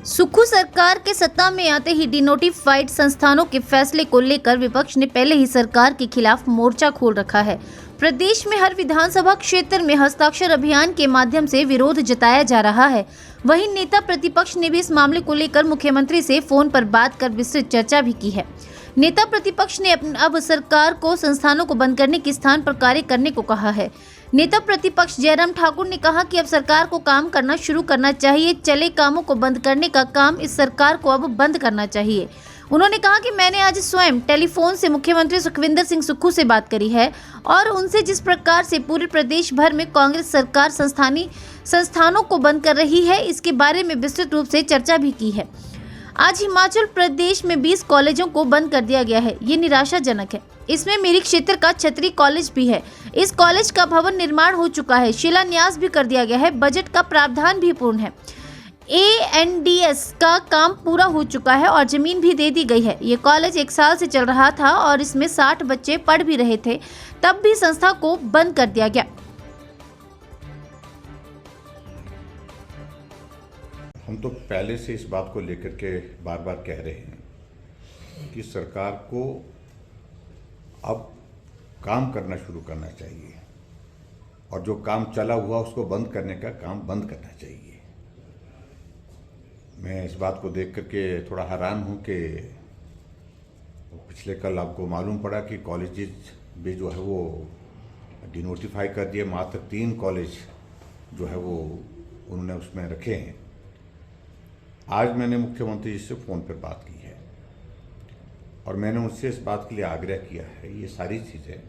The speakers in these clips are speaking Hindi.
सुक्खू सरकार के सत्ता में आते ही डिनोटिफाइड संस्थानों के फैसले को लेकर विपक्ष ने पहले ही सरकार के खिलाफ मोर्चा खोल रखा है। प्रदेश में हर विधानसभा क्षेत्र में हस्ताक्षर अभियान के माध्यम से विरोध जताया जा रहा है। वहीं नेता प्रतिपक्ष ने भी इस मामले को लेकर मुख्यमंत्री से फोन पर बात कर विस्तृत चर्चा भी की है। नेता प्रतिपक्ष ने अब सरकार को संस्थानों को बंद करने के स्थान पर कार्य करने को कहा है। नेता प्रतिपक्ष जयराम ठाकुर ने कहा कि अब सरकार को काम करना शुरू करना चाहिए। चले कामों को बंद करने का काम इस सरकार को अब बंद करना चाहिए। उन्होंने कहा कि मैंने आज स्वयं टेलीफोन से मुख्यमंत्री सुखविंदर सिंह सुक्खू से बात करी है और उनसे जिस प्रकार से पूरे प्रदेश भर में कांग्रेस सरकार संस्थानों को बंद कर रही है, इसके बारे में विस्तृत रूप से चर्चा भी की है। आज हिमाचल प्रदेश में 20 कॉलेजों को बंद कर दिया गया है। ये निराशाजनक है। इसमें मेरी क्षेत्र का छतरी कॉलेज भी है। इस कॉलेज का भवन निर्माण हो चुका है, शिलान्यास भी कर दिया गया है, बजट का प्रावधान भी पूर्ण है, ANDS का काम पूरा हो चुका है और जमीन भी दे दी गई है। ये कॉलेज 1 साल से चल रहा था और इसमें 60 बच्चे पढ़ भी रहे थे, तब भी संस्था को बंद कर दिया गया। हम तो पहले से इस बात को लेकर के बार बार कह रहे हैं कि सरकार को अब काम करना शुरू करना चाहिए और जो काम चला हुआ उसको बंद करने का काम बंद करना चाहिए। मैं इस बात को देख करके थोड़ा हैरान हूं कि पिछले कल आपको मालूम पड़ा कि कॉलेजेस भी जो है वो डिनोटिफाई कर दिए। मात्र 3 कॉलेज जो है वो उन्होंने उसमें रखे हैं। आज मैंने मुख्यमंत्री जी से फ़ोन पर बात की है और मैंने उनसे इस बात के लिए आग्रह किया है। ये सारी चीज़ें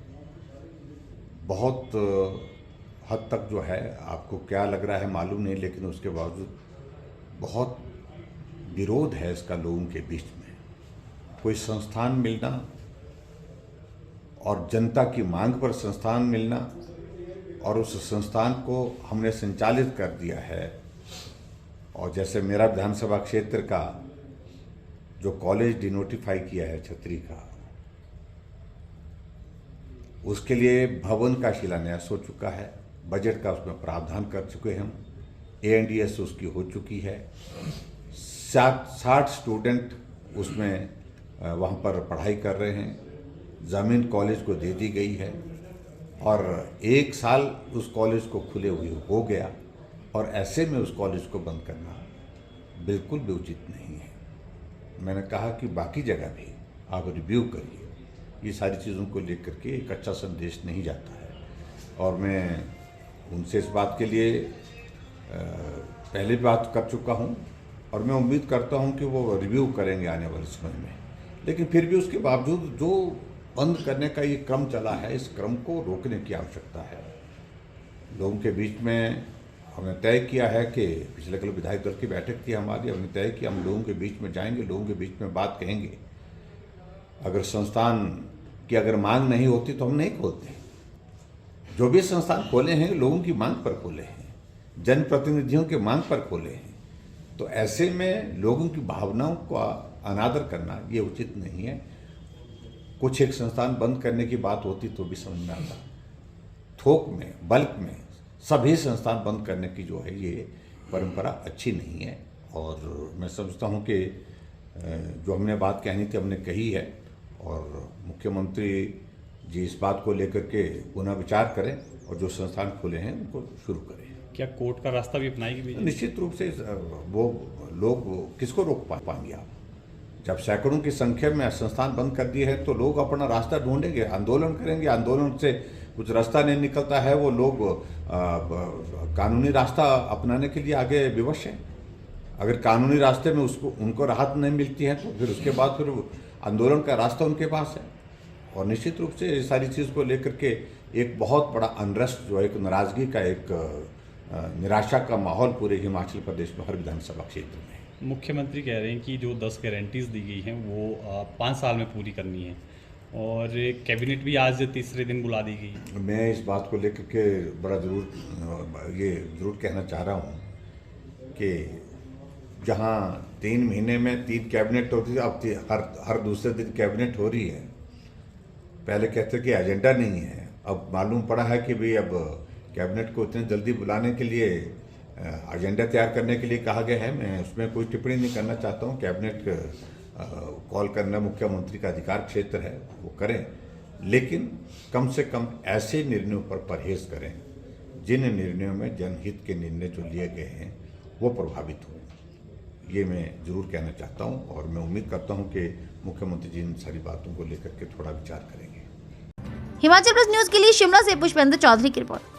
बहुत हद तक जो है, आपको क्या लग रहा है मालूम नहीं, लेकिन उसके बावजूद बहुत विरोध है इसका लोगों के बीच में। कोई संस्थान मिलना और जनता की मांग पर संस्थान मिलना और उस संस्थान को हमने संचालित कर दिया है। और जैसे मेरा विधानसभा क्षेत्र का जो कॉलेज डिनोटिफाई किया है छतरी का, उसके लिए भवन का शिलान्यास हो चुका है, बजट का उसमें प्रावधान कर चुके हैं हम, ANDS उसकी हो चुकी है, 60 स्टूडेंट उसमें वहाँ पर पढ़ाई कर रहे हैं, ज़मीन कॉलेज को दे दी गई है और 1 साल उस कॉलेज को खुले हुए हो गया और ऐसे में उस कॉलेज को बंद करना बिल्कुल भी उचित नहीं है। मैंने कहा कि बाकी जगह भी आप रिव्यू करिए, ये सारी चीज़ों को लेकर के एक अच्छा संदेश नहीं जाता है। और मैं उनसे इस बात के लिए पहले बात कर चुका हूँ और मैं उम्मीद करता हूँ कि वो रिव्यू करेंगे आने वाले समय में। लेकिन फिर भी उसके बावजूद जो बंद करने का ये क्रम चला है, इस क्रम को रोकने की आवश्यकता है। लोगों के बीच में हमने तय किया है कि पिछले कल विधायक दल की बैठक थी हमारी, हमने तय किया हम लोगों के बीच में जाएंगे, लोगों के बीच में बात कहेंगे। अगर संस्थान की अगर मांग नहीं होती तो हम नहीं खोलते। जो भी संस्थान खोले हैं लोगों की मांग पर खोले हैं, जनप्रतिनिधियों के मांग पर खोले हैं। तो ऐसे में लोगों की भावनाओं का अनादर करना ये उचित नहीं है। कुछ एक संस्थान बंद करने की बात होती तो भी समझ में आता, थोक में बल्क में सभी संस्थान बंद करने की जो है ये परंपरा अच्छी नहीं है। और मैं समझता हूँ कि जो हमने बात कहनी थी हमने कही है और मुख्यमंत्री जी इस बात को लेकर के पुनः विचार करें और जो संस्थान खुले हैं उनको शुरू करें। क्या कोर्ट का रास्ता भी अपनाएगी? निश्चित रूप से वो लोग किसको रोक पाएंगे आप? जब सैकड़ों की संख्या में संस्थान बंद कर दिए हैं तो लोग अपना रास्ता ढूंढेंगे, आंदोलन करेंगे। आंदोलन से कुछ रास्ता नहीं निकलता है, वो लोग कानूनी रास्ता अपनाने के लिए आगे विवश हैं। अगर कानूनी रास्ते में उनको राहत नहीं मिलती है तो फिर उसके बाद फिर आंदोलन का रास्ता उनके पास है। और निश्चित रूप से इस सारी चीज़ को लेकर के एक बहुत बड़ा अनरेस्ट जो एक नाराज़गी का एक निराशा का माहौल पूरे हिमाचल प्रदेश में हर विधानसभा क्षेत्र में है। मुख्यमंत्री कह रहे हैं कि जो 10 गारंटीज़ दी गई हैं वो 5 साल में पूरी करनी है और कैबिनेट भी आज तीसरे दिन बुला दी गई। मैं इस बात को लेकर के बड़ा ज़रूर कहना चाह रहा हूँ कि जहाँ 3 महीने में 3 कैबिनेट होती थी, अब हर दूसरे दिन कैबिनेट हो रही है। पहले कहते कि एजेंडा नहीं है, अब मालूम पड़ा है कि भाई अब कैबिनेट को इतने जल्दी बुलाने के लिए एजेंडा तैयार करने के लिए कहा गया है। मैं उसमें कोई टिप्पणी नहीं करना चाहता हूँ। कैबिनेट कॉल करना मुख्यमंत्री का अधिकार क्षेत्र है, वो करें, लेकिन कम से कम ऐसे निर्णयों पर परहेज करें जिन निर्णयों में जनहित के निर्णय जो लिए गए हैं वो प्रभावित हों। ये मैं जरूर कहना चाहता हूँ और मैं उम्मीद करता हूँ कि मुख्यमंत्री जी इन सारी बातों को लेकर के थोड़ा विचार करेंगे। हिमाचल प्लस न्यूज के लिए शिमला से पुष्पेंद्र चौधरी की रिपोर्ट।